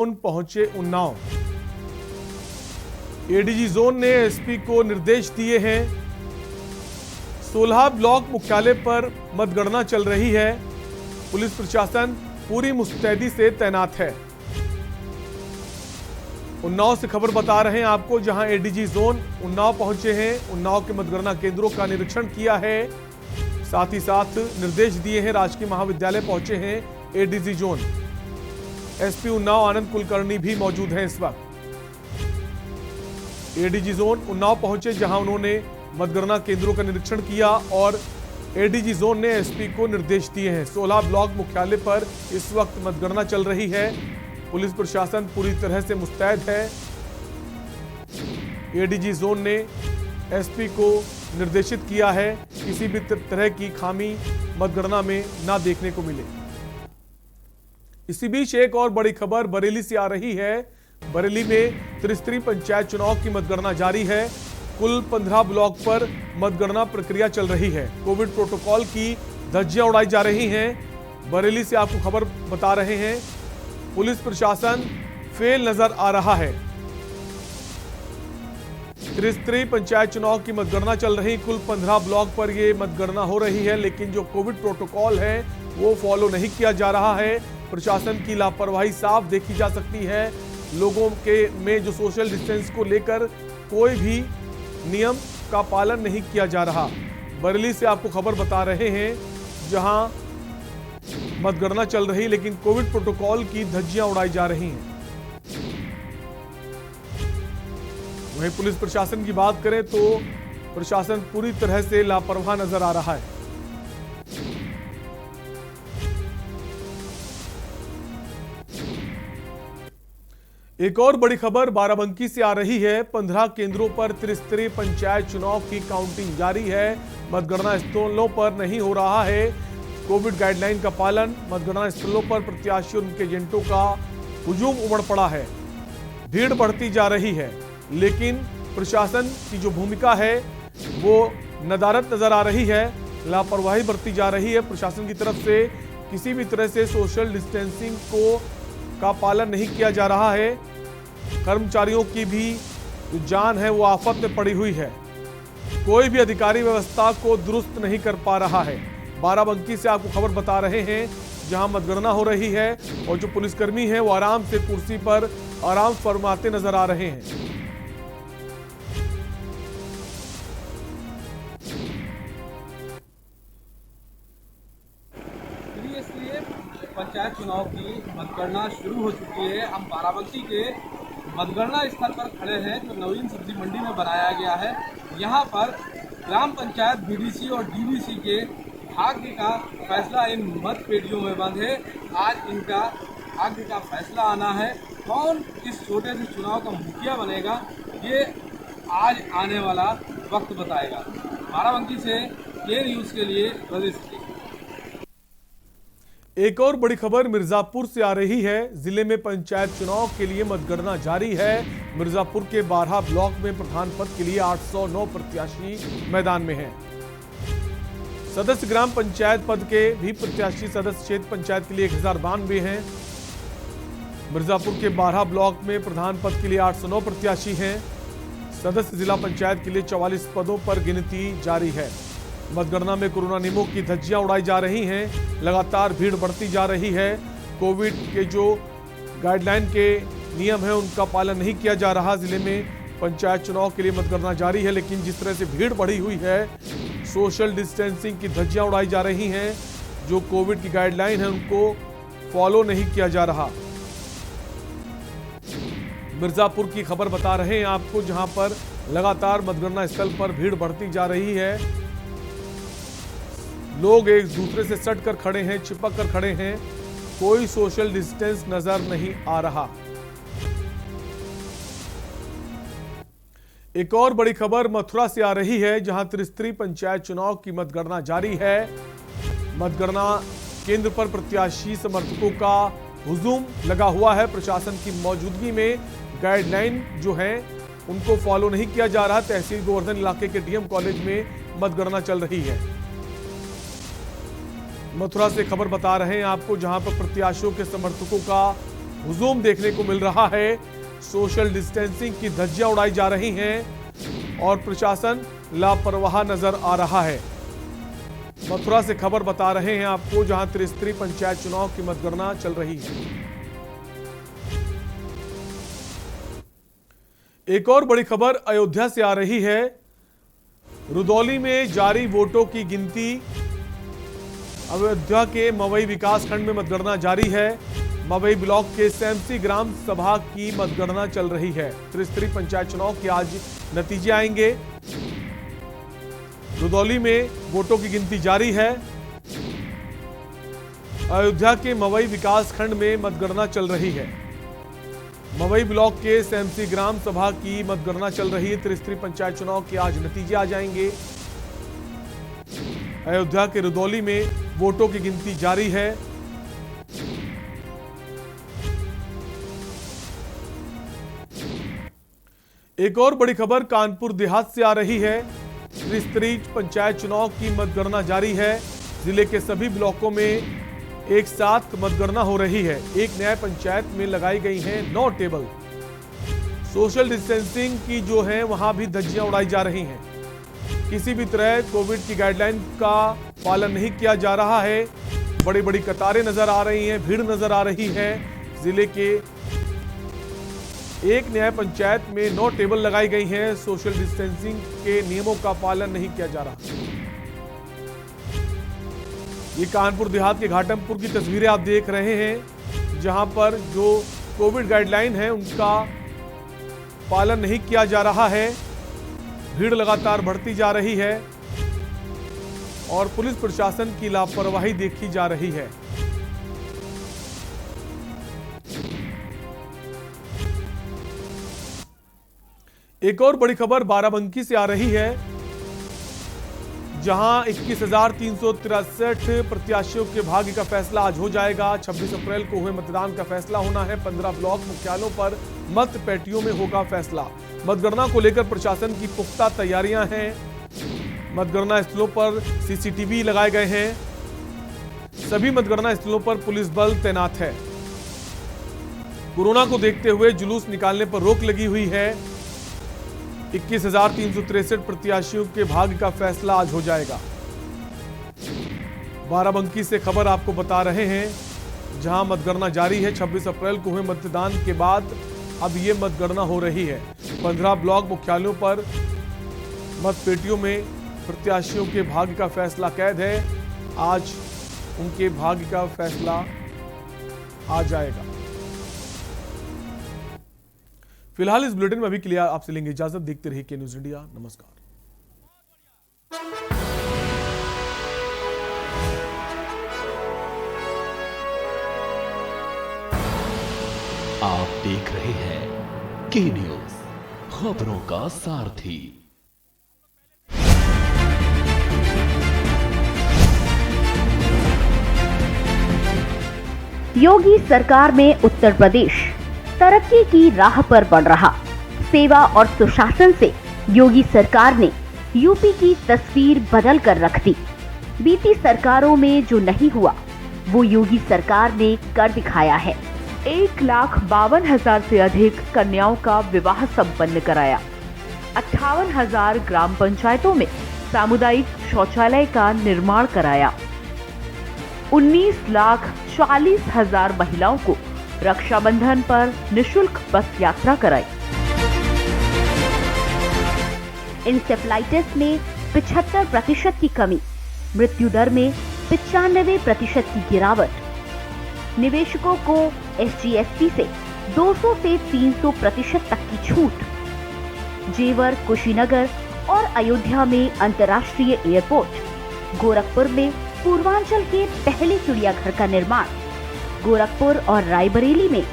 पहुंचे Unnao. ADG zone ने SP को निर्देश दिए हैं। 16 ब्लॉक मुख्यालय पर मतगणना चल रही है। पुलिस प्रशासन पूरी मुस्तैदी से तैनात है। उन्नाव से खबर बता रहे हैं आपको, जहां एडीजी जोन उन्नाव पहुंचे हैं। उन्नाव के मतगणना केंद्रों का निरीक्षण किया है। साथ ही साथ निर्देश दिए हैं। राजकीय महाविद्यालय पहुंचे हैं ADG zone. SP Unnao Anand Kulkarni भी मौजूद हैं इस वक्त। एडीजी जोन उन्नाव पहुंचे, जहां उन्होंने मतगणना केंद्रों का निरीक्षण किया और एडीजी जोन ने एसपी को निर्देश दिए हैं। 16 ब्लॉक मुख्यालय पर इस वक्त मतगणना चल रही है। पुलिस प्रशासन पूरी तरह से मुस्तैद है। एडीजी जोन ने एसपी को निर्देशित किया है किसी भी तरह की खामी मतगणना में ना देखने को मिले। इसी बीच एक और बड़ी खबर बरेली से आ रही है। बरेली में त्रिस्तरीय पंचायत चुनाव की मतगणना जारी है। कुल 15 ब्लॉक पर मतगणना प्रक्रिया चल रही है। कोविड प्रोटोकॉल की धज्जियां उड़ाई जा रही हैं। बरेली से आपको खबर बता रहे हैं, पुलिस प्रशासन फेल नजर आ रहा है। त्रिस्तरीय पंचायत चुनाव की मतगणना चल रही, कुल 15 ब्लॉक पर यह मतगणना हो रही है, लेकिन जो कोविड प्रोटोकॉल है वो फॉलो नहीं किया जा रहा है। प्रशासन की लापरवाही साफ देखी जा सकती है। लोगों के में जो सोशल डिस्टेंस को लेकर कोई भी नियम का पालन नहीं किया जा रहा। बरेली से आपको खबर बता रहे हैं, जहां मतगणना चल रही लेकिन कोविड प्रोटोकॉल की धज्जियां उड़ाई जा रही हैं। वहीं पुलिस प्रशासन की बात करें तो प्रशासन पूरी तरह से लापरवाह नजर आ रहा है। एक और बड़ी खबर बाराबंकी से आ रही है। 15 केंद्रों पर त्रिस्तरीय पंचायत चुनाव की काउंटिंग जारी है। मतगणना स्थलों पर नहीं हो रहा है कोविड गाइडलाइन का पालन। मतगणना स्थलों पर प्रत्याशी और उनके एजेंटों का हुजूम उमड़ पड़ा है। भीड़ बढ़ती जा रही है, लेकिन प्रशासन की जो भूमिका है वो नदारद नजर आ रही है। लापरवाही बरती जा रही है प्रशासन की तरफ से। किसी भी तरह से सोशल डिस्टेंसिंग का पालन नहीं किया जा रहा है। कर्मचारियों की भी जो जान है वो आफत में पड़ी हुई है। कोई भी अधिकारी व्यवस्था को दुरुस्त नहीं कर पा रहा है। बाराबंकी से आपको खबर बता रहे हैं, जहां मतगणना हो रही है और जो पुलिसकर्मी हैं वो आराम से कुर्सी पर आराम फरमाते नजर आ रहे हैं। पंचायत चुनाव की मतगणना शुरू हो चुकी है। हम बाराबंकी के मतगणना स्थल पर खड़े हैं, जो नवीन सब्जी मंडी में बनाया गया है। यहाँ पर ग्राम पंचायत बीडीसी और डीवीसी के भाग्य का फैसला इन मत पेटियों में बंद है। आज इनका भाग्य का फैसला आना है। कौन इस छोटे से चुनाव का मुखिया बनेगा, ये आज आने वाला वक्त बताएगा। बाराबंकी से के न्यूज़ के लिए रजिश। एक और बड़ी खबर मिर्जापुर से आ रही है। जिले में पंचायत चुनाव के लिए मतगणना जारी है। मिर्जापुर के 12 ब्लॉक में प्रधान पद के लिए 809 प्रत्याशी मैदान में हैं। सदस्य ग्राम पंचायत पद के भी प्रत्याशी सदस्य क्षेत्र पंचायत के लिए 1092 हैं। मिर्जापुर के 12 ब्लॉक में प्रधान पद के लिए 809 प्रत्याशी हैं। सदस्य जिला पंचायत के लिए 44 पदों पर गिनती जारी है। मतगणना में कोरोना नियमों की धज्जियां उड़ाई जा रही हैं। लगातार भीड़ बढ़ती जा रही है। कोविड के जो गाइडलाइन के नियम हैं उनका पालन नहीं किया जा रहा। जिले में पंचायत चुनाव के लिए मतगणना जारी है, लेकिन जिस तरह से भीड़ बढ़ी हुई है, सोशल डिस्टेंसिंग की धज्जियां उड़ाई जा रही हैं। जो कोविड की गाइडलाइन है उनको फॉलो नहीं किया जा रहा। मिर्जापुर की खबर बता रहे हैं आपको, जहां पर लगातार मतगणना स्थल पर भीड़ बढ़ती जा रही है। लोग एक दूसरे से सट कर खड़े हैं, चिपक कर खड़े हैं। कोई सोशल डिस्टेंस नजर नहीं आ रहा। एक और बड़ी खबर मथुरा से आ रही है, जहां त्रिस्तरीय पंचायत चुनाव की मतगणना जारी है। मतगणना केंद्र पर प्रत्याशी समर्थकों का हुजूम लगा हुआ है। प्रशासन की मौजूदगी में गाइडलाइन जो है उनको फॉलो नहीं किया जा रहा। तहसील गोवर्धन इलाके के डीएम कॉलेज में मतगणना चल रही है। मथुरा से खबर बता रहे हैं आपको, जहां पर प्रत्याशियों के समर्थकों का हुजूम देखने को मिल रहा है। सोशल डिस्टेंसिंग की धज्जियां उड़ाई जा रही हैं और प्रशासन लापरवाह नजर आ रहा है। मथुरा से खबर बता रहे हैं आपको, जहां त्रिस्तरीय पंचायत चुनाव की मतगणना चल रही है। एक और बड़ी खबर अयोध्या से आ रही है। रुदौली में जारी वोटों की गिनती। अयोध्या के मवई विकास खंड में मतगणना जारी है। मवई ब्लॉक के SMC ग्राम सभा की मतगणना चल रही है। त्रिस्तरीय पंचायत चुनाव के आज नतीजे आएंगे। रुदौली में वोटों की गिनती जारी है। अयोध्या के मवई विकास खंड में मतगणना चल रही है। मवई ब्लॉक के SMC ग्राम सभा की मतगणना चल रही है। त्रिस्तरीय पंचायत चुनाव के आज नतीजे आ जाएंगे। अयोध्या के रुदौली में वोटों की गिनती जारी है। एक और बड़ी खबर कानपुर देहात से आ रही है। त्रिस्तरीय पंचायत चुनाव की मतगणना जारी है। जिले के सभी ब्लॉकों में एक साथ मतगणना हो रही है। एक न्याय पंचायत में लगाई गई हैं 9 टेबल। सोशल डिस्टेंसिंग की जो है वहां भी धज्जियां उड़ाई जा रही हैं। किसी भी तरह कोविड की गाइडलाइन का पालन नहीं किया जा रहा है। बड़ी बड़ी कतारें नजर आ रही हैं, भीड़ नजर आ रही है। जिले के एक न्याय पंचायत में 9 टेबल लगाई गई हैं। सोशल डिस्टेंसिंग के नियमों का पालन नहीं किया जा रहा। ये कानपुर देहात के घाटमपुर की तस्वीरें आप देख रहे हैं, जहां पर जो कोविड गाइडलाइन है उनका पालन नहीं किया जा रहा है। भीड़ लगातार बढ़ती जा रही है और पुलिस प्रशासन की लापरवाही देखी जा रही है। एक और बड़ी खबर बाराबंकी से आ रही है, जहां 21,363 प्रत्याशियों के भाग्य का फैसला आज हो जाएगा। 26 अप्रैल को हुए मतदान का फैसला होना है। 15 ब्लॉक मुख्यालयों पर मत पेटियों में होगा फैसला। मतगणना को लेकर प्रशासन की पुख्ता तैयारियां हैं। मतगणना स्थलों पर CCTV लगाए गए हैं। सभी मतगणना स्थलों पर पुलिस बल तैनात है। कोरोना को देखते हुए जुलूस निकालने पर रोक लगी हुई है। 21,363 प्रत्याशियों के भाग्य का फैसला आज हो जाएगा। बाराबंकी से खबर आपको बता रहे हैं, जहां मतगणना जारी है। 26 अप्रैल को हुए मतदान के बाद अब ये मतगणना हो रही है। 15 ब्लॉक मुख्यालयों पर मतपेटियों में प्रत्याशियों के भाग्य का फैसला कैद है। आज उनके भाग्य का फैसला आ जाएगा। फिलहाल इस बुलेटिन में अभी के लिए आपसे लेंगे इजाजत। देखते रहिए के न्यूज़ इंडिया। नमस्कार। आप देख रहे हैं के न्यूज़, खबरों का सारथी। योगी सरकार में उत्तर प्रदेश तरक्की की राह पर बढ़ रहा। सेवा और सुशासन से योगी सरकार ने यूपी की तस्वीर बदल कर रख दी। बीती सरकारों में जो नहीं हुआ वो योगी सरकार ने कर दिखाया है। 1,52,000 से अधिक कन्याओं का विवाह संपन्न कराया। 58,000 ग्राम पंचायतों में सामुदायिक शौचालय का निर्माण कराया। 19,40,000 महिलाओं को रक्षाबंधन पर निशुल्क बस यात्रा कराई। इंसेफ्लाइटिस में 75% की कमी, मृत्यु दर में 95% की गिरावट। निवेशकों को SGST से 200 से 300% तक की छूट। जेवर, कुशीनगर और अयोध्या में अंतर्राष्ट्रीय एयरपोर्ट। गोरखपुर में पूर्वांचल के पहले चिड़ियाघर का निर्माण। गोरखपुर और रायबरेली में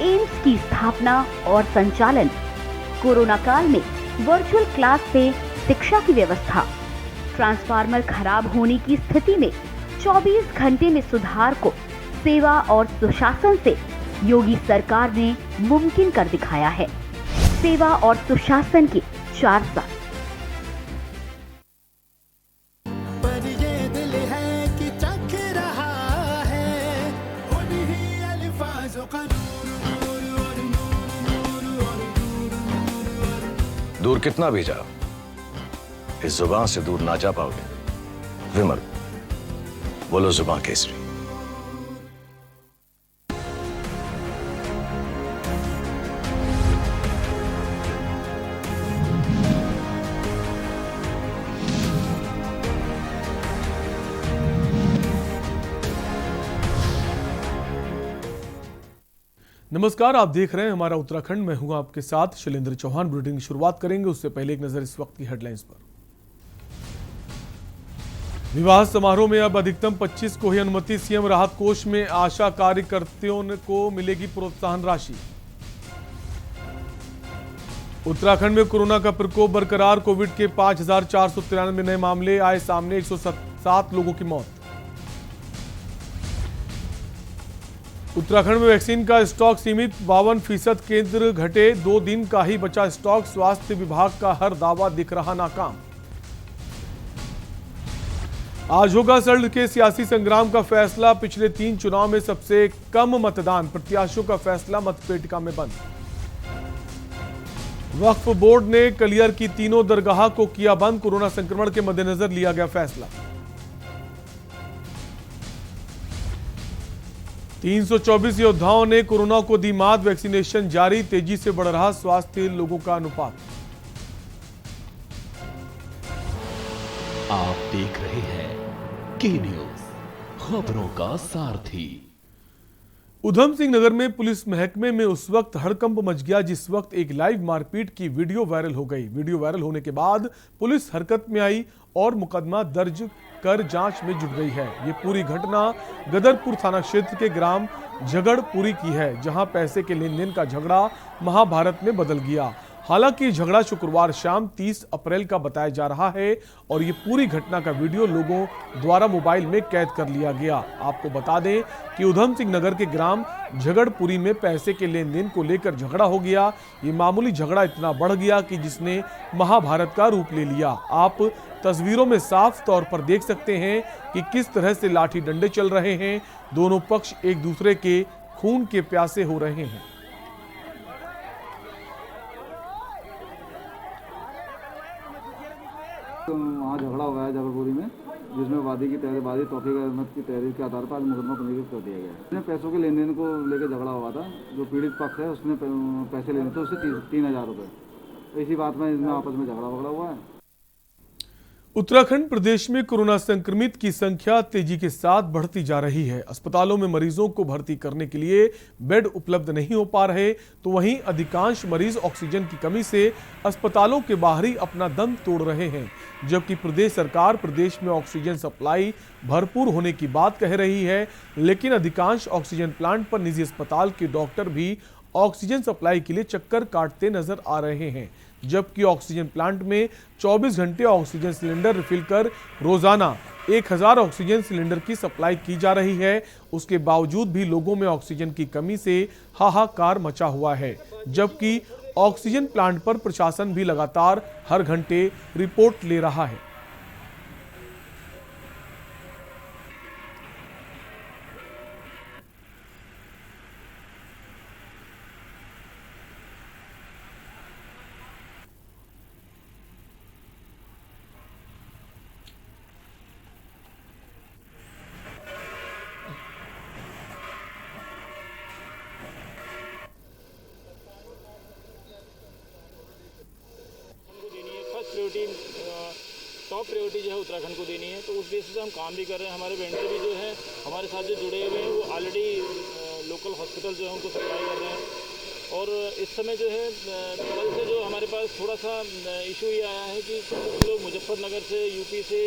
एम्स की स्थापना और संचालन। कोरोना काल में वर्चुअल क्लास से शिक्षा की व्यवस्था। ट्रांसफार्मर खराब होने की स्थिति में 24 घंटे में सुधार को सेवा और सुशासन से योगी सरकार ने मुमकिन कर दिखाया है। सेवा और सुशासन के 4 साल। पर ये दिल है कि चख रहा है उन्हीं अल्फाजों का नूर दूर कितना भी जाओ, इस जुबान से दूर ना जा पाओगे। विमल, बोलो जुबान केसरी। नमस्कार, आप देख रहे हैं हमारा उत्तराखंड। मैं हूं आपके साथ शैलेंद्र चौहान। बुलेटिन की शुरुआत करेंगे उससे पहले एक नजर इस वक्त की हेडलाइंस पर। विवाह समारोह में अब अधिकतम 25 को ही अनुमति। सीएम राहत कोष में आशा कार्यकर्तियों को मिलेगी प्रोत्साहन राशि। उत्तराखंड में कोरोना का प्रकोप बरकरार। कोविड के 5,493 नए मामले आए सामने। 107 लोगों की मौत। उत्तराखंड में वैक्सीन का स्टॉक सीमित। 52% केंद्र घटे। 2 दिन का ही बचा स्टॉक। स्वास्थ्य विभाग का हर दावा दिख रहा नाकाम। आज होगा सल्ट के सियासी संग्राम का फैसला। पिछले 3 चुनाव में सबसे कम मतदान। प्रत्याशियों का फैसला मतपेटिका में बंद। वक्फ बोर्ड ने कलियर की तीनों दरगाह को किया बंद। कोरोना संक्रमण के मद्देनजर लिया गया फैसला। 324 योद्धाओं ने कोरोना को दी मात। वैक्सीनेशन जारी। तेजी से बढ़ रहा स्वास्थ्य लोगों का अनुपात। आप देख रहे हैं के न्यूज, खबरों का सारथी। उधम सिंह नगर में पुलिस महकमे में उस वक्त हड़कंप मच गया जिस वक्त एक लाइव मारपीट की वीडियो वायरल हो गई। वीडियो वायरल होने के बाद पुलिस हरकत में आई और मुकदमा दर्ज कर जांच में जुट गई है। ये पूरी घटना गदरपुर थाना क्षेत्र के ग्राम झगड़पुरी की है, जहां पैसे के लेन देन का झगड़ा महाभारत में बदल गया। हालांकि झगड़ा शुक्रवार शाम 30 अप्रैल का बताया जा रहा है और ये पूरी घटना का वीडियो लोगों द्वारा मोबाइल में कैद कर लिया गया। आपको बता दें कि उधम सिंह नगर के ग्राम झगड़पुरी में पैसे के लेन देन को लेकर झगड़ा हो गया। ये मामूली झगड़ा इतना बढ़ गया कि जिसने महाभारत का रूप ले लिया। आप तस्वीरों में साफ तौर पर देख सकते हैं कि किस तरह से लाठी डंडे चल रहे हैं। दोनों पक्ष एक दूसरे के खून के प्यासे हो रहे हैं। तो वहाँ झगड़ा हुआ है झगड़पुरी में, जिसमें वादी तौफीक अहमद की तहरीर के आधार पर आज मुकदमा पंजीकृत कर दिया गया है। इसमें पैसों के लेन देन को लेकर झगड़ा हुआ था। जो पीड़ित पक्ष है उसने पैसे लेने थे उससे 3,000 रुपये। इसी बात में इसमें आपस में झगड़ा हुआ है। उत्तराखंड प्रदेश में कोरोना संक्रमित की संख्या तेजी के साथ बढ़ती जा रही है। अस्पतालों में मरीजों को भर्ती करने के लिए बेड उपलब्ध नहीं हो पा रहे, तो वहीं अधिकांश मरीज ऑक्सीजन की कमी से अस्पतालों के बाहर ही अपना दम तोड़ रहे हैं। जबकि प्रदेश सरकार प्रदेश में ऑक्सीजन सप्लाई भरपूर होने की बात कह रही है, लेकिन अधिकांश ऑक्सीजन प्लांट पर निजी अस्पताल के डॉक्टर भी ऑक्सीजन सप्लाई के लिए चक्कर काटते नजर आ रहे हैं। जबकि ऑक्सीजन प्लांट में 24 घंटे ऑक्सीजन सिलेंडर रिफिल कर रोजाना 1000 ऑक्सीजन सिलेंडर की सप्लाई की जा रही है। उसके बावजूद भी लोगों में ऑक्सीजन की कमी से हाहाकार मचा हुआ है। जबकि ऑक्सीजन प्लांट पर प्रशासन भी लगातार हर घंटे रिपोर्ट ले रहा है। टॉप प्रायोरिटी जो है उत्तराखंड को देनी है, तो उस बेसिस से हम काम भी कर रहे हैं। हमारे वेंडर भी जो है हमारे साथ जो जुड़े हुए हैं वो ऑलरेडी लोकल हॉस्पिटल जो है उनको सप्लाई कर रहे हैं। और इस समय जो है कल से जो हमारे पास थोड़ा सा इशू ये आया है कि कुछ लोग मुजफ्फरनगर से, यूपी से,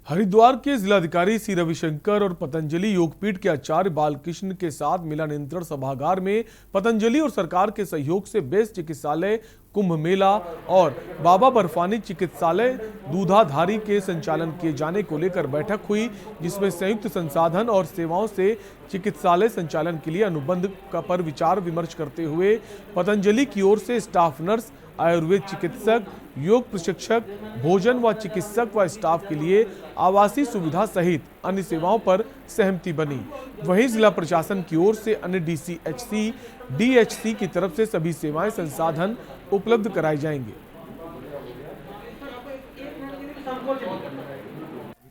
हरिद्वार के जिलाधिकारी सी रविशंकर और पतंजलि योगपीठ के आचार्य बालकृष्ण के साथ मिला नियंत्रण सभागार में पतंजलि और सरकार के सहयोग से बेस्ट चिकित्सालय कुंभ मेला और बाबा बर्फानी चिकित्सालय दूधाधारी के संचालन किए जाने को लेकर बैठक हुई, जिसमें संयुक्त संसाधन और सेवाओं से चिकित्सालय संचालन के लिए अनुबंध पर विचार विमर्श करते हुए पतंजलि की ओर से स्टाफ नर्स, आयुर्वेद चिकित्सक, योग प्रशिक्षक, भोजन व चिकित्सक व स्टाफ के लिए आवासीय सुविधा सहित अन्य सेवाओं पर सहमति बनी। वहीं जिला प्रशासन की ओर से अन्य DCHC, DHC की तरफ से सभी सेवाएं संसाधन उपलब्ध कराए जाएंगे।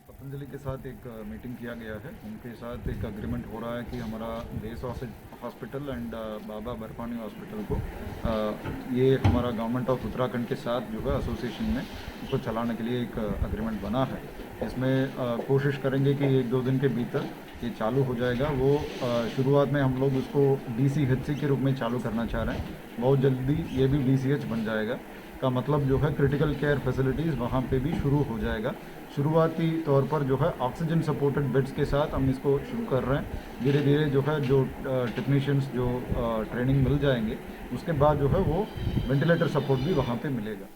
पतंजलि के साथ एक मीटिंग किया गया है, उनके साथ एक एग्रीमेंट हो रहा है कि हमारा देश hospital and Baba Barfani hospital को ये हमारा गवर्नमेंट ऑफ उत्तराखंड के साथ जो है एसोसिएशन में उसको चलाने के लिए एक एग्रीमेंट बना है। इसमें कोशिश करेंगे कि 1-2 दिन के भीतर ये चालू हो जाएगा। वो शुरुआत में हम लोग उसको DCHC के रूप में चालू करना चाह रहे हैं, बहुत जल्दी ये भी DCH बन जाएगा। का मतलब जो है क्रिटिकल केयर फैसिलिटीज़ वहाँ पे भी शुरू हो जाएगा। शुरुआती तौर पर जो है ऑक्सीजन सपोर्टेड बेड्स के साथ हम इसको शुरू कर रहे हैं। धीरे धीरे जो है जो टेक्नीशियंस जो ट्रेनिंग मिल जाएंगे, उसके बाद जो है वो वेंटिलेटर सपोर्ट भी वहाँ पे मिलेगा।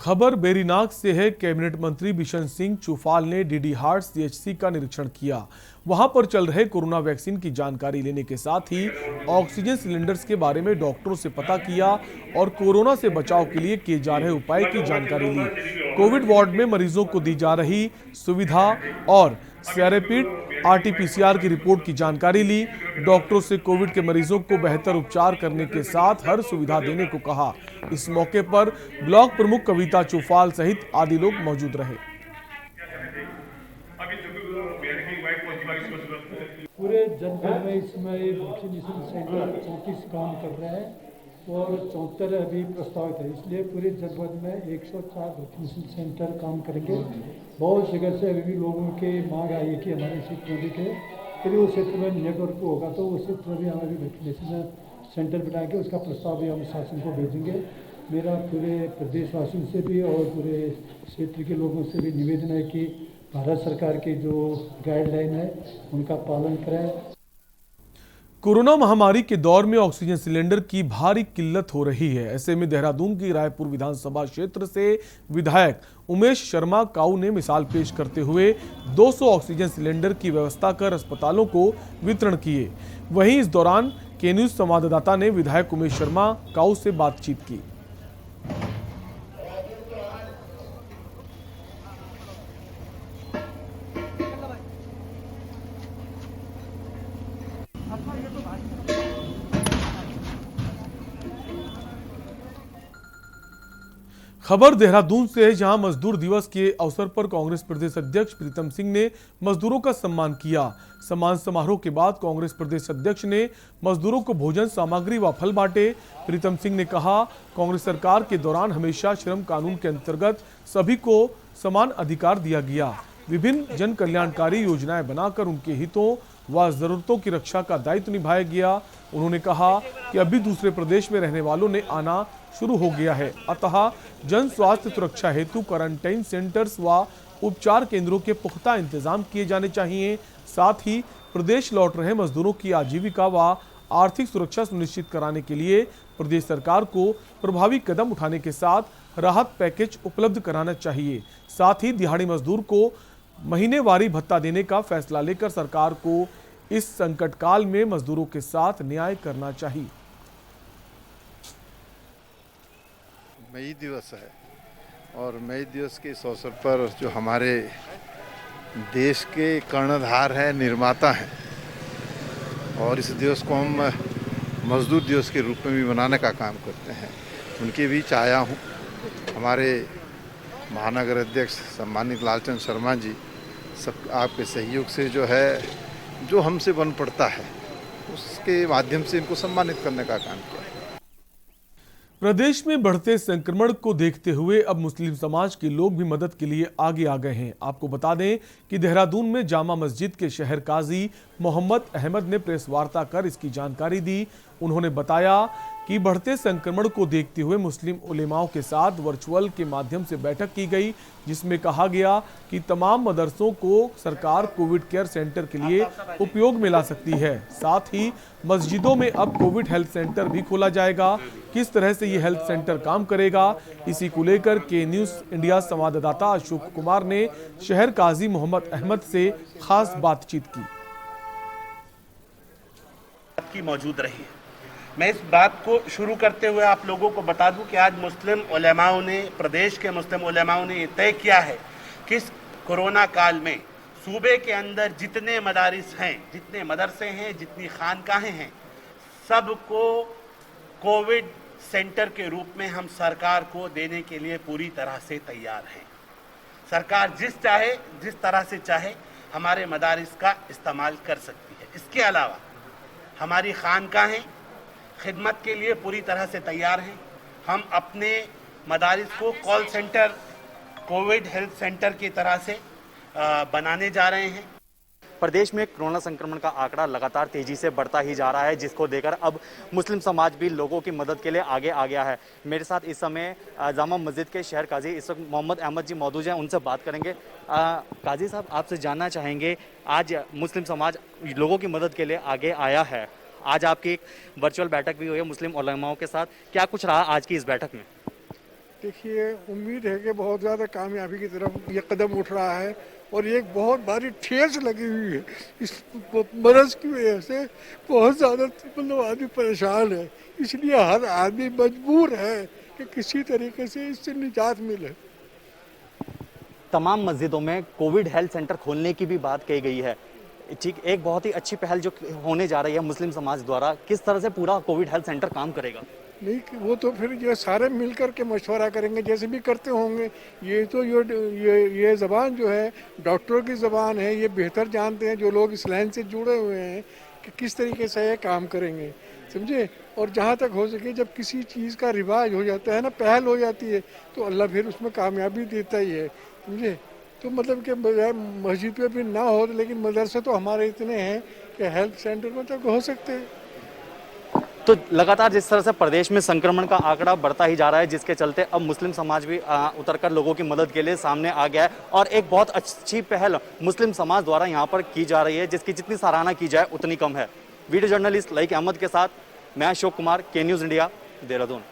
खबर बेरीनाग से है। कैबिनेट मंत्री बिशन सिंह चुफाल ने डीडी हार्ट CHC का निरीक्षण किया। वहां पर चल रहे कोरोना वैक्सीन की जानकारी लेने के साथ ही ऑक्सीजन सिलेंडर्स के बारे में डॉक्टरों से पता किया और कोरोना से बचाव के लिए किए जा रहे उपाय की जानकारी ली। कोविड वार्ड में मरीजों को दी जा रही सुविधा और रैपिड RT-PCR की रिपोर्ट की जानकारी ली। डॉक्टरों से कोविड के मरीजों को बेहतर उपचार करने के साथ हर सुविधा देने को कहा। इस मौके पर ब्लॉक प्रमुख कविता चुफाल सहित आदि लोग मौजूद रहे। पूरे जनपद में इसमें वैक्सीनेशन सेंटर 34 काम कर रहे हैं और 74 अभी प्रस्तावित है। इसलिए पूरे जनपद में 104 वैक्सीनेशन सेंटर काम करेंगे। बहुत जगह से अभी भी लोगों की मांग आई है कि हमारे क्षेत्र में भी यदि उस क्षेत्र में नेटवर्क होगा तो उस क्षेत्र में भी हमारे वैक्सीनेशन सेंटर बनाएंगे। उसका प्रस्ताव भी हम शासन को भेजेंगे। मेरा पूरे प्रदेशवासियों से भी और पूरे क्षेत्र के लोगों से भी निवेदन है कि भारत सरकार की जो गाइडलाइन है उनका पालन करें। कोरोना महामारी के दौर में ऑक्सीजन सिलेंडर की भारी किल्लत हो रही है। ऐसे में देहरादून की रायपुर विधानसभा क्षेत्र से विधायक उमेश शर्मा काऊ ने मिसाल पेश करते हुए 200 ऑक्सीजन सिलेंडर की व्यवस्था कर अस्पतालों को वितरण किए। वहीं इस दौरान के न्यूज संवाददाता ने विधायक उमेश शर्मा काऊ से बातचीत की। खबर देहरादून से है, जहां मजदूर दिवस के अवसर पर कांग्रेस प्रदेश अध्यक्ष प्रीतम सिंह ने मजदूरों का सम्मान किया। सम्मान समारोह के बाद कांग्रेस प्रदेश अध्यक्ष ने मजदूरों को भोजन सामग्री व फल बांटे। प्रीतम सिंह ने कहा, कांग्रेस सरकार के दौरान हमेशा श्रम कानून के अंतर्गत सभी को समान अधिकार दिया गया। विभिन्न जन कल्याणकारी योजनाएं बनाकर उनके हितों व जरूरतों की रक्षा का दायित्व निभाया गया। उन्होंने कहा कि अभी दूसरे प्रदेश में रहने वालों ने आना शुरू हो गया है, अतः जन स्वास्थ्य सुरक्षा हेतु क्वारंटाइन सेंटर्स व उपचार केंद्रों के पुख्ता इंतजाम किए जाने चाहिए। साथ ही प्रदेश लौट रहे मजदूरों की आजीविका व आर्थिक सुरक्षा सुनिश्चित कराने के लिए प्रदेश सरकार को प्रभावी कदम उठाने के साथ राहत पैकेज उपलब्ध कराना चाहिए। साथ ही दिहाड़ी मजदूर को महीनेवारी भत्ता देने का फैसला लेकर सरकार को इस संकट काल में मजदूरों के साथ न्याय करना चाहिए। मई दिवस है और मई दिवस के इस अवसर पर जो हमारे देश के कर्णधार हैं, निर्माता हैं, और इस दिवस को हम मजदूर दिवस के रूप में भी मनाने का काम करते हैं, उनके बीच आया हूँ। हमारे महानगर अध्यक्ष सम्मानित लालचंद शर्मा जी सब आपके सहयोग से जो है, जो हमसे बन पड़ता है, उसके माध्यम से इनको सम्मानित करने का काम किया। प्रदेश में बढ़ते संक्रमण को देखते हुए अब मुस्लिम समाज के लोग भी मदद के लिए आगे आ गए हैं। आपको बता दें कि देहरादून में जामा मस्जिद के शहर काजी मोहम्मद अहमद ने प्रेस वार्ता कर इसकी जानकारी दी। उन्होंने बताया कि बढ़ते संक्रमण को देखते हुए मुस्लिम उलेमाओं के साथ वर्चुअल के माध्यम से बैठक की गई, जिसमें कहा गया कि तमाम मदरसों को सरकार कोविड केयर सेंटर के लिए उपयोग में ला सकती है। साथ ही मस्जिदों में अब कोविड हेल्थ सेंटर भी खोला जाएगा। किस तरह से ये हेल्थ सेंटर काम करेगा, इसी को लेकर के न्यूज इंडिया संवाददाता अशोक कुमार ने शहर काजी मोहम्मद अहमद से खास बातचीत की मौजूद रही है। मैं इस बात को शुरू करते हुए आप लोगों को बता दूं कि आज मुस्लिम उलेमाओं ने, प्रदेश के मुस्लिम उलेमाओं ने तय किया है कि इस कोरोना काल में सूबे के अंदर जितने मदारिस हैं, जितने मदरसे हैं, जितनी खानकाहें हैं, सबको कोविड सेंटर के रूप में हम सरकार को देने के लिए पूरी तरह से तैयार हैं। सरकार जिस तरह से चाहे हमारे मदारिस का इस्तेमाल कर सकती है। इसके अलावा हमारी खानकाहें खिदमत के लिए पूरी तरह से तैयार हैं। हम अपने मदारिस को call centre, Covid health centre की तरह से बनाने जा रहे हैं। प्रदेश में कोरोना संक्रमण का आंकड़ा लगातार तेजी से बढ़ता ही जा रहा है, जिसको देखकर अब मुस्लिम समाज भी लोगों की मदद के लिए आगे आ गया है। मेरे साथ इस समय जामा मस्जिद के शहर काजी इस वक्त मोहम्मद अहमद जी मौजूद हैं, उनसे बात करेंगे। काजी साहब, आपसे जानना चाहेंगे, आज मुस्लिम समाज लोगों की मदद के लिए आगे आया है। आज आपकी एक वर्चुअल बैठक भी हुई है मुस्लिम उलमाओं के साथ, क्या कुछ रहा आज की इस बैठक में? देखिए, उम्मीद है कि बहुत ज़्यादा कामयाबी की तरफ ये कदम उठ रहा है और ये एक बहुत भारी ठेस लगी हुई है। इस मरज़ की वजह से बहुत ज़्यादा मतलब आदमी परेशान है, इसलिए हर आदमी मजबूर है कि किसी तरीके से इससे निजात मिले। तमाम मस्जिदों में कोविड हेल्थ सेंटर खोलने की भी बात कही गई है। ठीक, एक बहुत ही अच्छी पहल जो होने जा रही है मुस्लिम समाज द्वारा, किस तरह से पूरा कोविड हेल्थ सेंटर काम करेगा? नहीं, वो तो फिर ये सारे मिल कर के मशवरा करेंगे जैसे भी करते होंगे। ये तो ये ज़बान जो है डॉक्टरों की ज़बान है, ये बेहतर जानते हैं जो लोग इस लाइन से जुड़े हुए हैं कि किस तरीके से ये काम करेंगे, समझे। और जहाँ तक हो सके, जब किसी चीज़ का रिवाज हो जाता है ना, पहल हो जाती है, तो अल्लाह फिर उसमें कामयाबी देता ही है, समझे। तो मतलब कि मस्जिद पे भी ना हो, लेकिन मदरसे तो हमारे इतने हैं कि हेल्थ सेंटर में तक हो सकते हैं। तो लगातार जिस तरह से प्रदेश में संक्रमण का आंकड़ा बढ़ता ही जा रहा है, जिसके चलते अब मुस्लिम समाज भी उतरकर लोगों की मदद के लिए सामने आ गया है और एक बहुत अच्छी पहल मुस्लिम समाज द्वारा यहाँ पर की जा रही है, जिसकी जितनी सराहना की जाए उतनी कम है। वीडियो जर्नलिस्ट लईक अहमद के साथ मैं अशोक कुमार, के न्यूज़ इंडिया, देहरादून।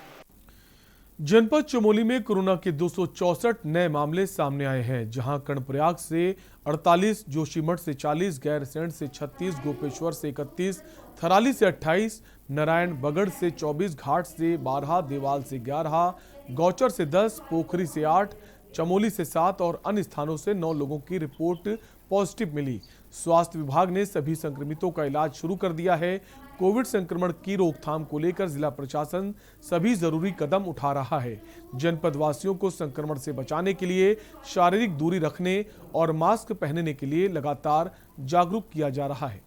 जनपद चमोली में कोरोना के 264 नए मामले सामने आए हैं, जहां कर्णप्रयाग से 48, जोशीमठ से 40, गैरसैंण से 36, गोपेश्वर से 31, थराली से 28, नारायण बगड़ से 24, घाट से 12, देवाल से 11, गौचर से 10, पोखरी से 8, चमोली से 7 और अन्य स्थानों से 9 लोगों की रिपोर्ट पॉजिटिव मिली। स्वास्थ्य विभाग ने सभी संक्रमितों का इलाज शुरू कर दिया है। कोविड संक्रमण की रोकथाम को लेकर जिला प्रशासन सभी जरूरी कदम उठा रहा है। जनपद वासियों को संक्रमण से बचाने के लिए शारीरिक दूरी रखने और मास्क पहनने के लिए लगातार जागरूक किया जा रहा है।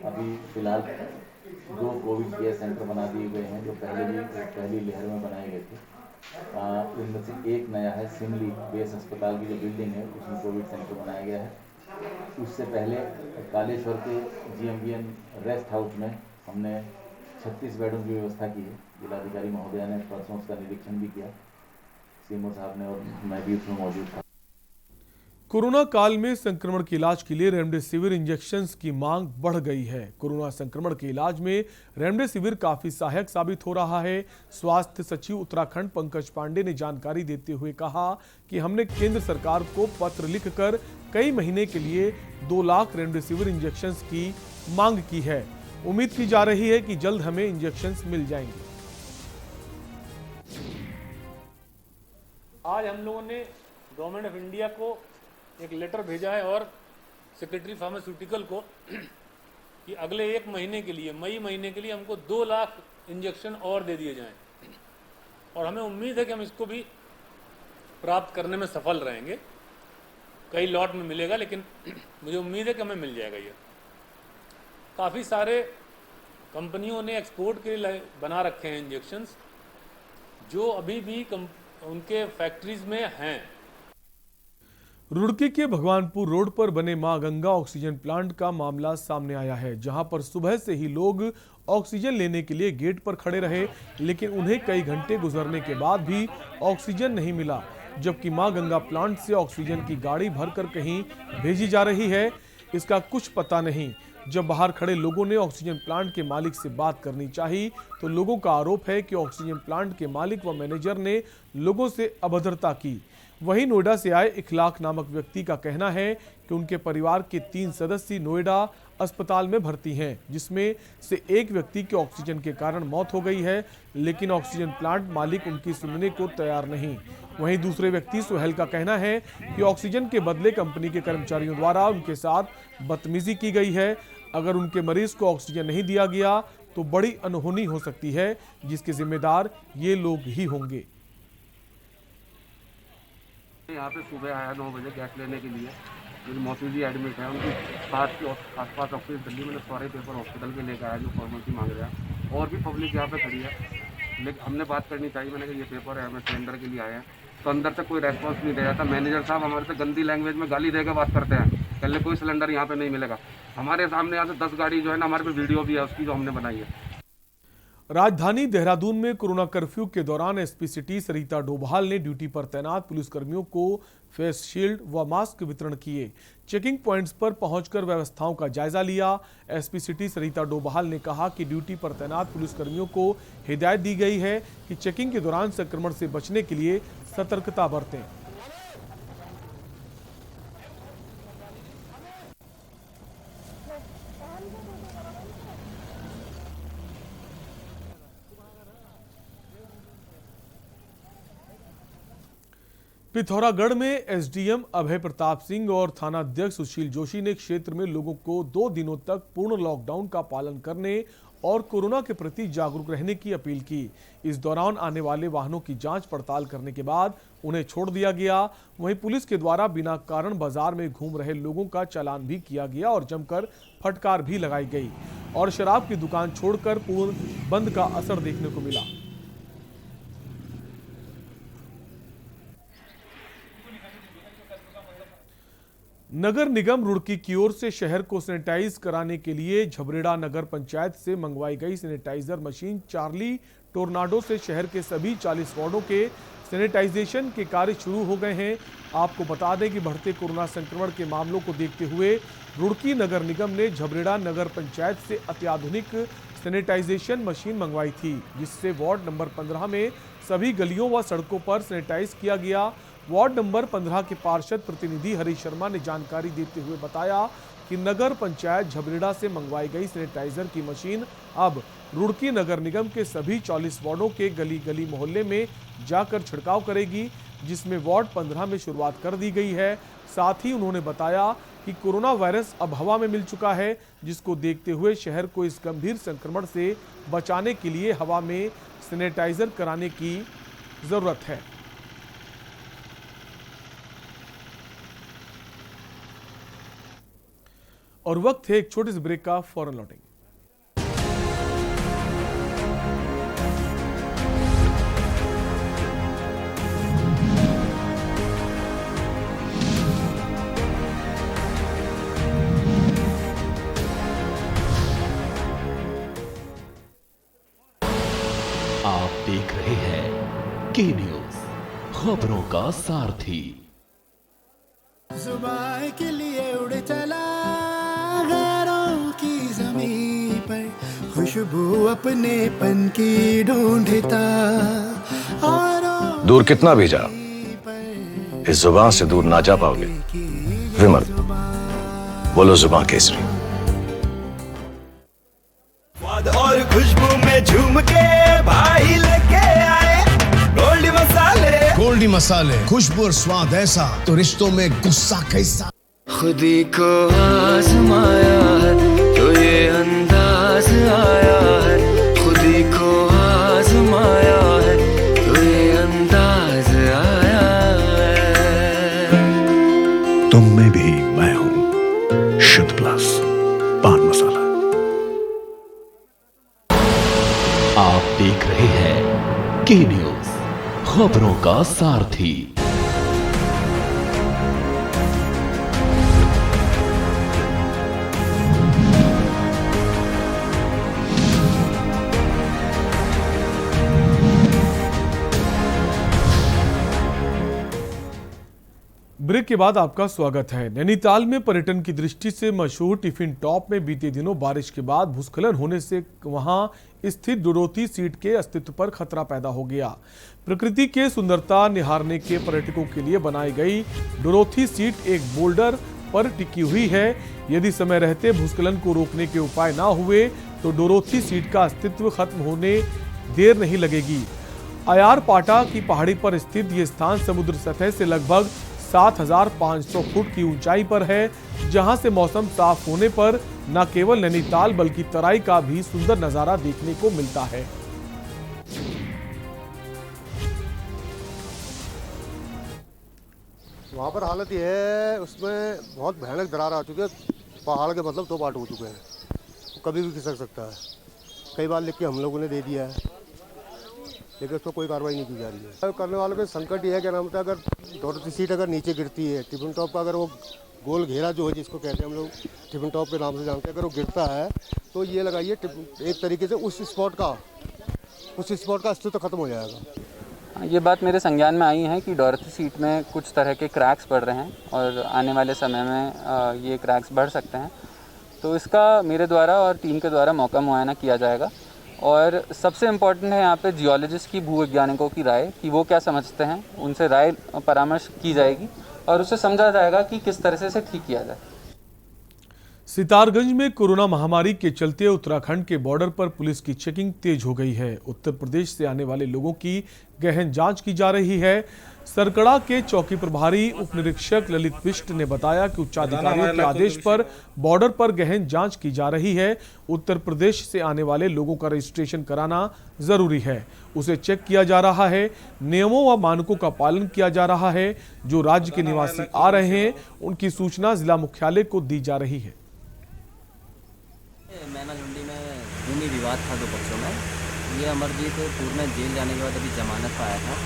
अभी फिलहाल 2 कोविड केयर सेंटर बना दिए गए हैं, जो पहली लहर में बनाए गए थे। इनमें से एक नया है, सिमली बेस अस्पताल की जो बिल्डिंग है उसमें कोविड सेंटर बनाया गया है। उससे पहले कालेश्वर के GMBN रेस्ट हाउस में हमने 36 बेडों की व्यवस्था की है। जिलाधिकारी महोदया ने परसों उसका निरीक्षण भी किया, सीएमओ साहब ने, और मैं भी उसमें मौजूद था। कोरोना काल में संक्रमण के इलाज के लिए रेमडेसिविर इंजेक्शंस की मांग बढ़ गई है। कोरोना संक्रमण के इलाज में रेमडेसिविर काफी सहायक साबित हो रहा है। स्वास्थ्य सचिव उत्तराखंड पंकज पांडे ने जानकारी देते हुए कहा कि हमने केंद्र सरकार को पत्र लिखकर कई महीने के लिए 2 लाख रेमडेसिविर इंजेक्शंस की मांग की है। उम्मीद की जा रही है कि जल्द हमें इंजेक्शंस मिल जाएंगे। आज हम लोगों ने गवर्नमेंट ऑफ इंडिया को एक लेटर भेजा है और सेक्रेटरी फार्मास्यूटिकल को कि अगले 1 महीने के लिए, मई महीने के लिए हमको 2 लाख इंजेक्शन और दे दिए जाएं, और हमें उम्मीद है कि हम इसको भी प्राप्त करने में सफल रहेंगे। कई लॉट में मिलेगा, लेकिन मुझे उम्मीद है कि हमें मिल जाएगा। ये काफ़ी सारे कंपनियों ने एक्सपोर्ट के लिए बना रखे हैं इंजेक्शंस, जो अभी भी उनके फैक्ट्रीज में हैं। रुड़की के भगवानपुर रोड पर बने मां गंगा ऑक्सीजन प्लांट का मामला सामने आया है, जहां पर सुबह से ही लोग ऑक्सीजन लेने के लिए गेट पर खड़े रहे, लेकिन उन्हें कई घंटे गुजरने के बाद भी ऑक्सीजन नहीं मिला, जबकि मां गंगा प्लांट से ऑक्सीजन की गाड़ी भरकर कहीं भेजी जा रही है, इसका कुछ पता नहीं। जब बाहर खड़े लोगों ने ऑक्सीजन प्लांट के मालिक से बात करनी चाहिए, तो लोगों का आरोप है कि ऑक्सीजन प्लांट के मालिक व मैनेजर ने लोगों से अभद्रता की। वहीं नोएडा से आए इखलाक नामक व्यक्ति का कहना है कि उनके परिवार के 3 सदस्य नोएडा अस्पताल में भर्ती हैं, जिसमें से एक व्यक्ति की ऑक्सीजन के कारण मौत हो गई है, लेकिन ऑक्सीजन प्लांट मालिक उनकी सुनने को तैयार नहीं। वहीं दूसरे व्यक्ति सुहेल का कहना है कि ऑक्सीजन के बदले कंपनी के कर्मचारियों द्वारा उनके साथ बदतमीजी की गई है। अगर उनके मरीज को ऑक्सीजन नहीं दिया गया तो बड़ी अनहोनी हो सकती है, जिसके जिम्मेदार ये लोग ही होंगे। यहाँ पे सुबह आया 9 बजे गैस लेने के लिए, मेरी मौसी जी एडमिट है, उनकी साथ के आसपास ऑक्सीजन दिल्ली मैंने सारे पेपर हॉस्पिटल के लेकर आया जो फॉर्मेलिटी मांग रहा है, और भी पब्लिक यहाँ पे खड़ी है, लेकिन हमने बात करनी चाहिए। मैंने कहा ये पेपर है, हमें सिलेंडर के लिए आए हैं, तो अंदर से कोई रेस्पॉन्स नहीं दे रहा था। मैनेजर साहब हमारे से गंदी लैंग्वेज में गाली देकर बात करते हैं, पहले कोई सिलेंडर यहाँ पे नहीं मिलेगा। हमारे सामने यहाँ से 10 गाड़ी जो है ना, हमारे पे वीडियो भी है उसकी जो हमने बनाई है। राजधानी देहरादून में कोरोना कर्फ्यू के दौरान एसपी सिटी सरिता डोभाल ने ड्यूटी पर तैनात पुलिसकर्मियों को फेस शील्ड व मास्क वितरण किए। चेकिंग पॉइंट्स पर पहुंचकर व्यवस्थाओं का जायजा लिया। एसपी सिटी सरिता डोभाल ने कहा कि ड्यूटी पर तैनात पुलिसकर्मियों को हिदायत दी गई है कि चेकिंग के दौरान संक्रमण से बचने के लिए सतर्कता बरतें। पिथौरागढ़ में एसडीएम अभय प्रताप सिंह और थाना अध्यक्ष सुशील जोशी ने क्षेत्र में लोगों को 2 दिनों तक पूर्ण लॉकडाउन का पालन करने और कोरोना के प्रति जागरूक रहने की अपील की। इस दौरान आने वाले वाहनों की जांच पड़ताल करने के बाद उन्हें छोड़ दिया गया। वहीं पुलिस के द्वारा बिना कारण बाजार में घूम रहे लोगों का चालान भी किया गया और जमकर फटकार भी लगाई गई और शराब की दुकान छोड़कर पूर्ण बंद का असर देखने को मिला। नगर निगम रुड़की की ओर से शहर को सैनिटाइज कराने के लिए झबरेड़ा नगर पंचायत से मंगवाई गई सैनिटाइजर मशीन चार्ली टोर्नाडो से शहर के सभी 40 वार्डों के सैनिटाइजेशन के कार्य शुरू हो गए हैं। आपको बता दें कि बढ़ते कोरोना संक्रमण के मामलों को देखते हुए रुड़की नगर निगम ने झबरेड़ा नगर पंचायत से अत्याधुनिक सैनिटाइजेशन मशीन मंगवाई थी, जिससे वार्ड नंबर 15 में सभी गलियों व सड़कों पर सैनिटाइज किया गया। वार्ड नंबर 15 के पार्षद प्रतिनिधि हरीश शर्मा ने जानकारी देते हुए बताया कि नगर पंचायत झबरेड़ा से मंगवाई गई सैनिटाइजर की मशीन अब रुड़की नगर निगम के सभी 40 वार्डों के गली गली मोहल्ले में जाकर छिड़काव करेगी, जिसमें वार्ड 15 में शुरुआत कर दी गई है। साथ ही उन्होंने बताया कि कोरोना वायरस अब हवा में मिल चुका है, जिसको देखते हुए शहर को इस गंभीर संक्रमण से बचाने के लिए हवा में सैनिटाइजर कराने की जरूरत है। और वक्त है एक छोटे से ब्रेक का, फौरन लौटेंगे। आप देख रहे हैं के न्यूज, खबरों का सारथी। जुबान के लिए उड़ चला गैरों की ज़मीं पर, खुशबू अपने पन की ढूंढता और दूर कितना भी जाओ, इस जुबान से दूर ना जा पाओगे। विमल, बोलो जुबान केसरी। स्वाद और खुशबू में झूम के भाई लेके आए गोल्डी मसाले। गोल्डी मसाले, खुशबू और स्वाद ऐसा तो रिश्तों में गुस्सा कैसा। खुदी को आजमाया है तो ये अंदाज आया है, खुदी को आजमाया है तो ये अंदाज आया है। तुम में भी मैं हूं, शुद्ध प्लस पान मसाला। आप देख रहे हैं के न्यूज, खबरों का सारथी। ब्रिक के बाद आपका स्वागत है। नैनीताल में पर्यटन की दृष्टि से मशहूर टिफिन टॉप में बीते दिनों बारिश के बाद भूस्खलन होने से वहां स्थित डोरोथी सीट के अस्तित्व पर खतरा पैदा हो गया। प्रकृति के सुंदरता निहारने के पर्यटकों के लिए बनाई गई डोरोथी सीट एक बोल्डर पर टिकी हुई है। यदि समय रहते भूस्खलन को रोकने के उपाय ना हुए तो डोरोथी सीट का अस्तित्व खत्म होने देर नहीं लगेगी। अयार पाटा की पहाड़ी पर स्थित ये स्थान समुद्र सतह से लगभग 7,500 फुट की ऊंचाई पर है, जहां से मौसम साफ होने पर न केवल नैनीताल बल्कि तराई का भी सुंदर नजारा देखने को मिलता है। वहाँ पर हालत यह है, उसमें बहुत भयानक दरार आ चुकी है। पहाड़ के मतलब 2 पार्ट हो चुके हैं, कभी भी खिसक सकता है। कई बार लिख के हम लोगों ने दे दिया है, लेकिन उस पर कोई कार्रवाई नहीं की जा रही है। करने वालों के संकट ये है, क्या नाम होता है, अगर डोरोथी सीट अगर नीचे गिरती है, टिफिन टॉप का अगर वो गोल घेरा जो है जिसको कहते हैं हम लोग टिफिन टॉप के नाम से जानते हैं, अगर वो गिरता है तो ये लगाइए एक तरीके से उस स्पॉट का अस्तित्व खत्म हो जाएगा। ये बात मेरे संज्ञान में आई है कि डोरोथी सीट में कुछ तरह के क्रैक्स पड़ रहे हैं और आने वाले समय में ये क्रैक्स बढ़ सकते हैं। तो इसका मेरे द्वारा और टीम के द्वारा मौका मुआयना किया जाएगा और सबसे इम्पोर्टेंट है यहाँ पे जियोलॉजिस्ट की, भूवैज्ञानिकों की राय कि वो क्या समझते हैं, उनसे राय परामर्श की जाएगी और उससे समझा जाएगा कि किस तरह से इसे ठीक किया जाए। सितारगंज में कोरोना महामारी के चलते उत्तराखंड के बॉर्डर पर पुलिस की चेकिंग तेज हो गई है। उत्तर प्रदेश से आने वाले लोगों की गहन जांच की जा रही है। सरकड़ा के चौकी प्रभारी उप निरीक्षक ललित बिष्ट ने बताया कि उच्चाधिकारियों के आदेश पर बॉर्डर पर गहन जांच की जा रही है। उत्तर प्रदेश से आने वाले लोगों का रजिस्ट्रेशन कराना जरूरी है, उसे चेक किया जा रहा है। नियमों व मानकों का पालन किया जा रहा है। जो राज्य के निवासी आ रहे हैं उनकी सूचना जिला मुख्यालय को दी जा रही है। मैनाझुंडी में भूमि विवाद था 2 पक्षों में। ये अमरजीत पूर्व में जेल जाने के बाद अभी जमानत पर आया था,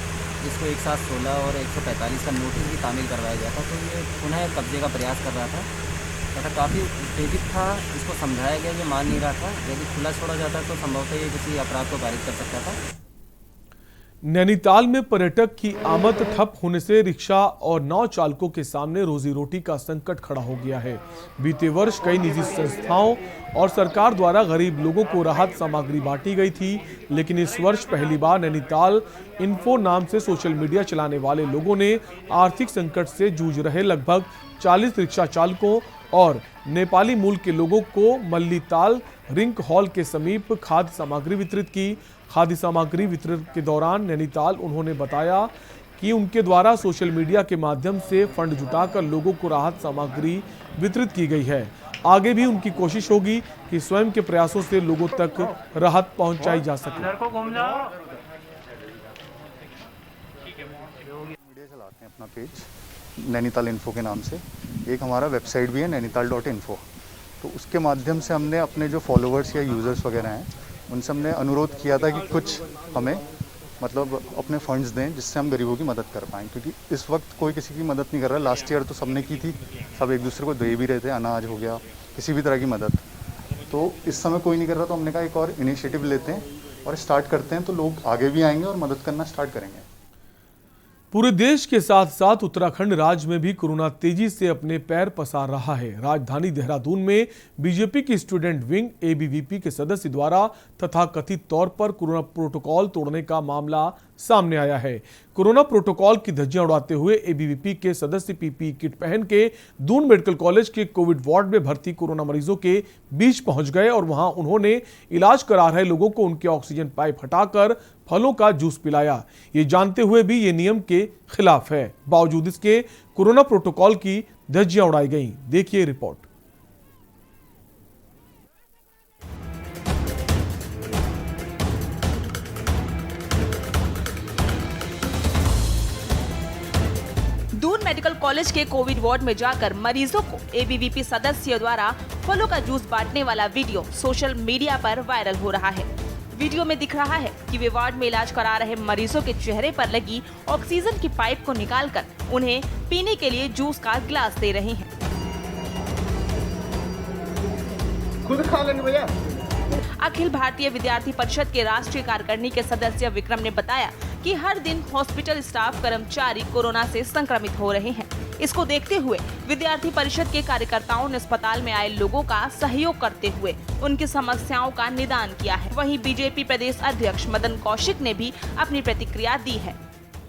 जिसको एक साथ 16 और 145 का नोटिस भी तामील करवाया गया था। तो ये पुनः कब्जे का प्रयास कर रहा था तथा काफ़ी उत्तेजित था। इसको समझाया गया, ये मान नहीं रहा था। यदि खुला छोड़ा जाता तो संभवतः ये किसी अपराध को पारित कर सकता था। नैनीताल में पर्यटक की आमद ठप होने से रिक्शा और नाव चालकों के सामने रोजी रोटी का संकट खड़ा हो गया है। बीते वर्ष कई निजी संस्थाओं और सरकार द्वारा गरीब लोगों को राहत सामग्री बांटी गई थी, लेकिन इस वर्ष पहली बार नैनीताल इन्फो नाम से सोशल मीडिया चलाने वाले लोगों ने आर्थिक संकट से जूझ रहे लगभग 40 रिक्शा चालकों और नेपाली मूल के लोगों को मल्लीताल रिंक हॉल के समीप खाद्य सामग्री वितरित की। खाद्य सामग्री वितरण के दौरान नैनीताल उन्होंने बताया कि उनके द्वारा सोशल मीडिया के माध्यम से फंड जुटाकर लोगों को राहत सामग्री वितरित की गई है। आगे भी उनकी कोशिश होगी कि स्वयं के प्रयासों से लोगों तक राहत पहुंचाई जा सके। मीडिया चलाते हैं अपना पेज नैनीताल इन्फो के नाम से। एक हमारा वेबसाइट भी है nainital.info। तो उसके माध्यम से हमने अपने जो फॉलोअर्स या यूज़र्स वगैरह हैं उनसे हमने अनुरोध किया था कि कुछ हमें मतलब अपने फंड्स दें जिससे हम गरीबों की मदद कर पाएँ, क्योंकि इस वक्त कोई किसी की मदद नहीं कर रहा। लास्ट ईयर तो सबने की थी, सब एक दूसरे को दे भी रहे थे, अनाज हो गया, किसी भी तरह की मदद। तो इस समय कोई नहीं कर रहा, तो हमने कहा एक और इनिशिएटिव लेते हैं और स्टार्ट करते हैं, तो लोग आगे भी आएंगे और मदद करना स्टार्ट करेंगे। पूरे देश के साथ साथ उत्तराखंड राज्य में भी कोरोना तेजी से अपने पैर पसार रहा है। राजधानी देहरादून में बीजेपी की स्टूडेंट विंग एबीवीपी के सदस्य द्वारा तथा कथित तौर पर कोरोना प्रोटोकॉल तोड़ने का मामला सामने आया है। कोरोना प्रोटोकॉल की धज्जियां उड़ाते हुए एबीवीपी के सदस्य पीपीई किट पहन के दून मेडिकल कॉलेज के कोविड वार्ड में भर्ती कोरोना मरीजों के बीच पहुंच गए और वहां उन्होंने इलाज करा रहे लोगों को उनके ऑक्सीजन पाइप हटाकर फलों का जूस पिलाया। ये जानते हुए भी ये नियम के खिलाफ है, बावजूद इसके कोरोना प्रोटोकॉल की धज्जियां उड़ाई गई। देखिए रिपोर्ट। दून मेडिकल कॉलेज के कोविड वार्ड में जाकर मरीजों को एबीवीपी सदस्यों द्वारा फलों का जूस बांटने वाला वीडियो सोशल मीडिया पर वायरल हो रहा है। वीडियो में दिख रहा है कि वे वार्ड में इलाज करा रहे मरीजों के चेहरे पर लगी ऑक्सीजन की पाइप को निकालकर उन्हें पीने के लिए जूस का गिलास दे रहे हैं। खुद खा लेंगे भैया। अखिल भारतीय विद्यार्थी परिषद के राष्ट्रीय कार्यकारिणी के सदस्य विक्रम ने बताया कि हर दिन हॉस्पिटल स्टाफ कर्मचारी कोरोना से संक्रमित हो रहे हैं। इसको देखते हुए विद्यार्थी परिषद के कार्यकर्ताओं ने अस्पताल में आए लोगों का सहयोग करते हुए उनकी समस्याओं का निदान किया है। वहीं बीजेपी प्रदेश अध्यक्ष मदन कौशिक ने भी अपनी प्रतिक्रिया दी है।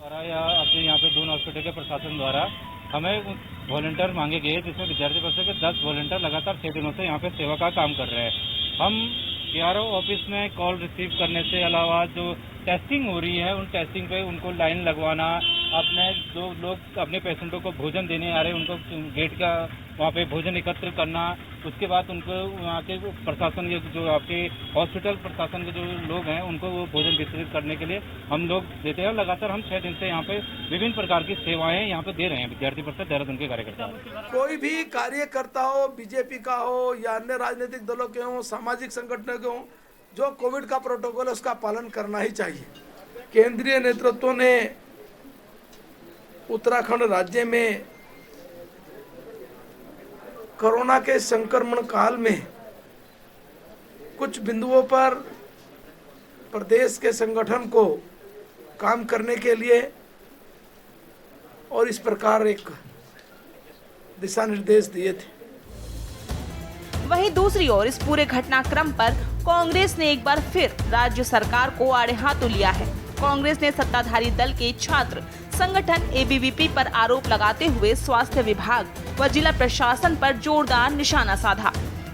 अपने यहाँ पे दून हॉस्पिटल के प्रशासन द्वारा हमें वॉलंटियर मांगे गए, जिसमें विद्यार्थी परिषद के 10 वॉलंटियर लगातार 6 दिनों से यहाँ पे सेवा का काम कर रहे हैं। हम PRO ऑफिस में कॉल रिसीव करने से अलावा जो टेस्टिंग हो रही है, उन टेस्टिंग पे उनको लाइन लगवाना, अपने जो लोग अपने पेशेंटों को भोजन देने आ रहे हैं उनको गेट का वहाँ पे भोजन एकत्र करना, उसके बाद उनको वहाँ के प्रशासन के जो आपके हॉस्पिटल प्रशासन के जो लोग हैं उनको वो भोजन वितरित करने के लिए हम लोग देते हैं। लगातार हम 6 दिन से यहाँ पे विभिन्न प्रकार की सेवाएं यहाँ पे दे रहे हैं विद्यार्थी परिषद देहरादून के कार्यकर्ता। कोई भी कार्यकर्ता हो, बीजेपी का हो या अन्य राजनीतिक दलों के हों, सामाजिक संगठनों के हों, जो कोविड का प्रोटोकॉल है उसका पालन करना ही चाहिए। केंद्रीय नेतृत्व ने उत्तराखंड राज्य में कोरोना के संक्रमण काल में कुछ बिंदुओं पर प्रदेश के संगठन को काम करने के लिए और इस प्रकार एक दिशा निर्देश दिए थे। वहीं दूसरी ओर इस पूरे घटनाक्रम पर कांग्रेस ने एक बार फिर राज्य सरकार को आड़े हाथों लिया है। कांग्रेस ने सत्ताधारी दल के छात्र संगठन ABVP पर आरोप लगाते हुए स्वास्थ्य विभाग व जिला प्रशासन पर जोरदार निशाना साधा।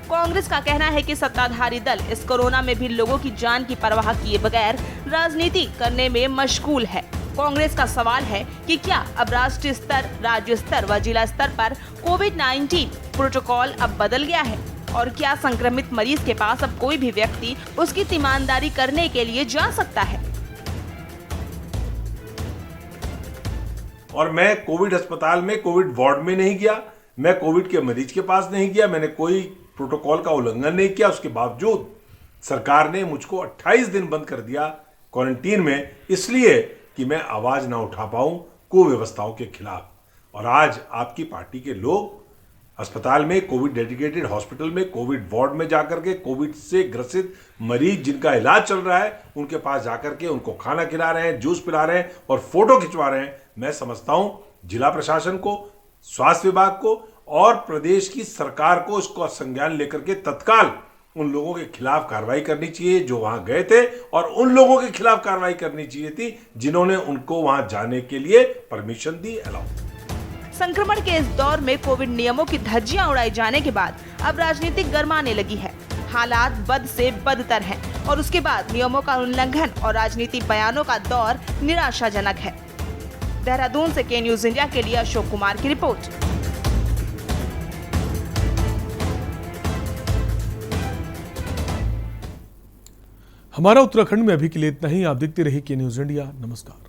कांग्रेस का कहना है कि सत्ताधारी दल इस कोरोना में भी लोगों की जान की परवाह किए बगैर राजनीति करने में मशगूल है। कांग्रेस का सवाल है कि क्या अब राष्ट्रीय स्तर, राज्य स्तर व जिला स्तर पर कोविड-19 प्रोटोकॉल अब बदल गया है और क्या संक्रमित मरीज के पास अब कोई भी व्यक्ति उसकी तीमानदारी करने के लिए जा सकता है। और मैं कोविड अस्पताल में, कोविड वार्ड में नहीं गया, मैं कोविड के मरीज के पास नहीं गया, मैंने कोई प्रोटोकॉल का उल्लंघन नहीं किया। उसके बावजूद सरकार ने मुझको 28 दिन बंद कर दिया क्वारंटीन में, इसलिए कि मैं आवाज ना उठा पाऊं कुव्यवस्थाओं के खिलाफ। और आज आपकी पार्टी के लोग अस्पताल में, कोविड डेडिकेटेड हॉस्पिटल में, कोविड वार्ड में जाकर के कोविड से ग्रसित मरीज जिनका इलाज चल रहा है उनके पास जाकर के उनको खाना खिला रहे हैं, जूस पिला रहे हैं और फोटो खिंचवा रहे हैं। मैं समझता हूं जिला प्रशासन को, स्वास्थ्य विभाग को और प्रदेश की सरकार को इसको संज्ञान लेकर के तत्काल उन लोगों के खिलाफ कार्रवाई करनी चाहिए जो वहां गए थे, और उन लोगों के खिलाफ कार्रवाई करनी चाहिए थी जिन्होंने उनको वहां जाने के लिए परमिशन दी, अलाउ। संक्रमण के इस दौर में कोविड नियमों की धज्जियां उड़ाई जाने के बाद अब राजनीति गरमाने लगी है। हालात बद से बदतर हैं और उसके बाद नियमों का उल्लंघन और राजनीतिक बयानों का दौर निराशाजनक है। देहरादून से के न्यूज इंडिया के लिए अशोक कुमार की रिपोर्ट। हमारा उत्तराखंड में अभी के लिए इतना ही। आप देखते रहिए के न्यूज इंडिया। नमस्कार।